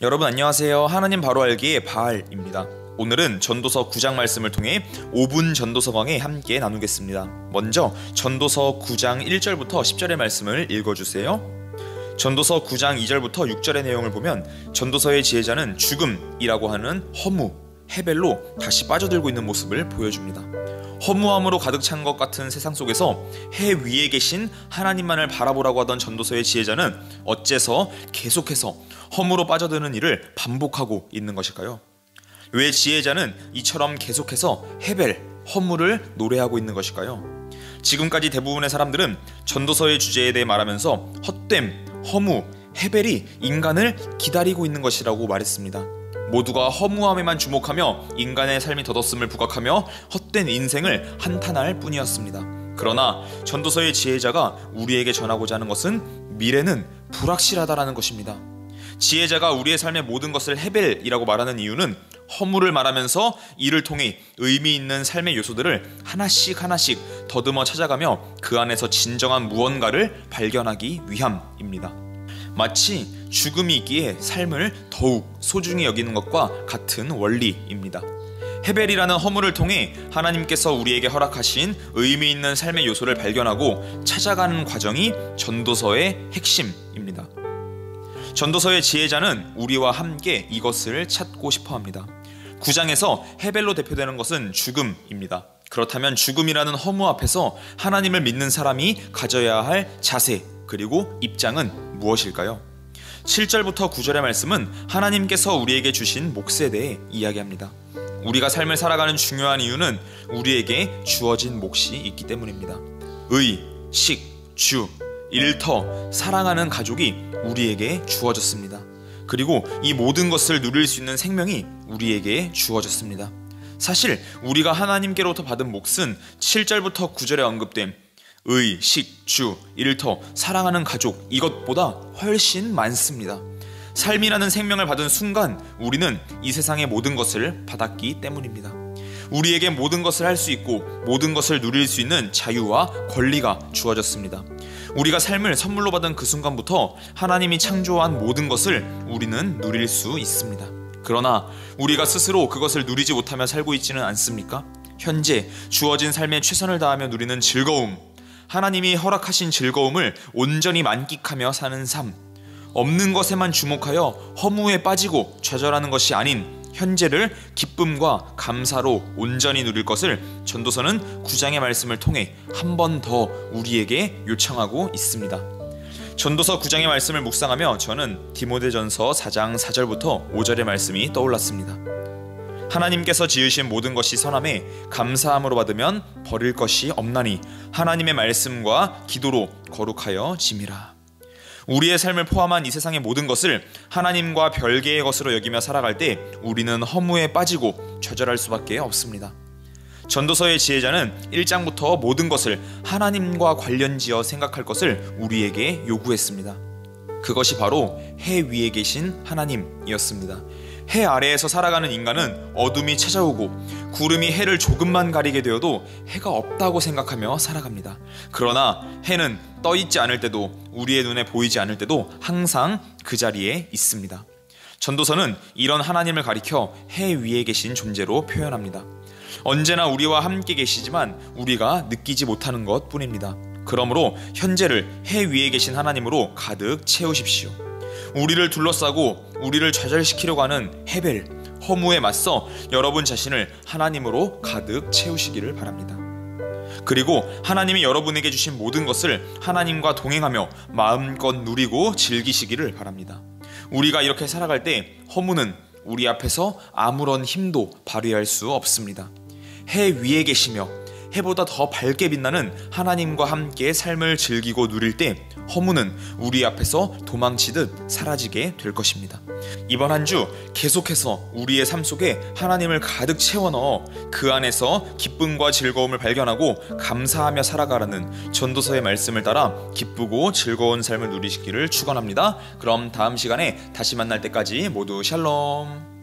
여러분 안녕하세요. 하나님 바로 알기의 바알입니다. 오늘은 전도서 9장 말씀을 통해 5분 전도서 강의 함께 나누겠습니다. 먼저 전도서 9장 1절부터 10절의 말씀을 읽어주세요. 전도서 9장 2절부터 6절의 내용을 보면 전도서의 지혜자는 죽음이라고 하는 허무, 해벨로 다시 빠져들고 있는 모습을 보여줍니다. 허무함으로 가득 찬 것 같은 세상 속에서 해 위에 계신 하나님만을 바라보라고 하던 전도서의 지혜자는 어째서 계속해서 허무로 빠져드는 일을 반복하고 있는 것일까요? 왜 지혜자는 이처럼 계속해서 해벨, 허무를 노래하고 있는 것일까요? 지금까지 대부분의 사람들은 전도서의 주제에 대해 말하면서 헛됨, 허무, 해벨이 인간을 기다리고 있는 것이라고 말했습니다. 모두가 허무함에만 주목하며 인간의 삶이 덧없음을 부각하며 헛된 인생을 한탄할 뿐이었습니다. 그러나 전도서의 지혜자가 우리에게 전하고자 하는 것은 미래는 불확실하다라는 것입니다. 지혜자가 우리의 삶의 모든 것을 해벨이라고 말하는 이유는 허무를 말하면서 이를 통해 의미 있는 삶의 요소들을 하나씩 더듬어 찾아가며 그 안에서 진정한 무언가를 발견하기 위함입니다. 마치 죽음이 있기에 삶을 더욱 소중히 여기는 것과 같은 원리입니다. 해벨이라는 허물을 통해 하나님께서 우리에게 허락하신 의미 있는 삶의 요소를 발견하고 찾아가는 과정이 전도서의 핵심입니다. 전도서의 지혜자는 우리와 함께 이것을 찾고 싶어합니다. 9장에서 해벨로 대표되는 것은 죽음입니다. 그렇다면 죽음이라는 허무 앞에서 하나님을 믿는 사람이 가져야 할 자세 그리고 입장은 무엇일까요? 7절부터 9절의 말씀은 하나님께서 우리에게 주신 몫에 대해 이야기합니다. 우리가 삶을 살아가는 중요한 이유는 우리에게 주어진 몫이 있기 때문입니다. 의, 식, 주, 일터, 사랑하는 가족이 우리에게 주어졌습니다. 그리고 이 모든 것을 누릴 수 있는 생명이 우리에게 주어졌습니다. 사실 우리가 하나님께로부터 받은 몫은 7절부터 9절에 언급된 의, 식, 주, 일터, 사랑하는 가족 이것보다 훨씬 많습니다. 삶이라는 생명을 받은 순간 우리는 이 세상의 모든 것을 받았기 때문입니다. 우리에게 모든 것을 할 수 있고 모든 것을 누릴 수 있는 자유와 권리가 주어졌습니다. 우리가 삶을 선물로 받은 그 순간부터 하나님이 창조한 모든 것을 우리는 누릴 수 있습니다. 그러나 우리가 스스로 그것을 누리지 못하며 살고 있지는 않습니까? 현재 주어진 삶에 최선을 다하며 누리는 즐거움, 하나님이 허락하신 즐거움을 온전히 만끽하며 사는 삶, 없는 것에만 주목하여 허무에 빠지고 좌절하는 것이 아닌 현재를 기쁨과 감사로 온전히 누릴 것을 전도서는 9장의 말씀을 통해 한 번 더 우리에게 요청하고 있습니다. 전도서 9장의 말씀을 묵상하며 저는 디모데전서 4장 4절부터 5절의 말씀이 떠올랐습니다. 하나님께서 지으신 모든 것이 선함에 감사함으로 받으면 버릴 것이 없나니 하나님의 말씀과 기도로 거룩하여 짐이라. 우리의 삶을 포함한 이 세상의 모든 것을 하나님과 별개의 것으로 여기며 살아갈 때 우리는 허무에 빠지고 좌절할 수밖에 없습니다. 전도서의 지혜자는 1장부터 모든 것을 하나님과 관련지어 생각할 것을 우리에게 요구했습니다. 그것이 바로 해 위에 계신 하나님이었습니다. 해 아래에서 살아가는 인간은 어둠이 찾아오고 구름이 해를 조금만 가리게 되어도 해가 없다고 생각하며 살아갑니다. 그러나 해는 떠있지 않을 때도 우리의 눈에 보이지 않을 때도 항상 그 자리에 있습니다. 전도서는 이런 하나님을 가리켜 해 위에 계신 존재로 표현합니다. 언제나 우리와 함께 계시지만 우리가 느끼지 못하는 것 뿐입니다. 그러므로 현재를 해 위에 계신 하나님으로 가득 채우십시오. 우리를 둘러싸고 우리를 좌절시키려고 하는 해벨, 허무에 맞서 여러분 자신을 하나님으로 가득 채우시기를 바랍니다. 그리고 하나님이 여러분에게 주신 모든 것을 하나님과 동행하며 마음껏 누리고 즐기시기를 바랍니다. 우리가 이렇게 살아갈 때 허무는 우리 앞에서 아무런 힘도 발휘할 수 없습니다. 해 위에 계시며 해보다 더 밝게 빛나는 하나님과 함께 삶을 즐기고 누릴 때 허무는 우리 앞에서 도망치듯 사라지게 될 것입니다. 이번 한 주 계속해서 우리의 삶 속에 하나님을 가득 채워 넣어 그 안에서 기쁨과 즐거움을 발견하고 감사하며 살아가라는 전도서의 말씀을 따라 기쁘고 즐거운 삶을 누리시기를 축원합니다. 그럼 다음 시간에 다시 만날 때까지 모두 샬롬.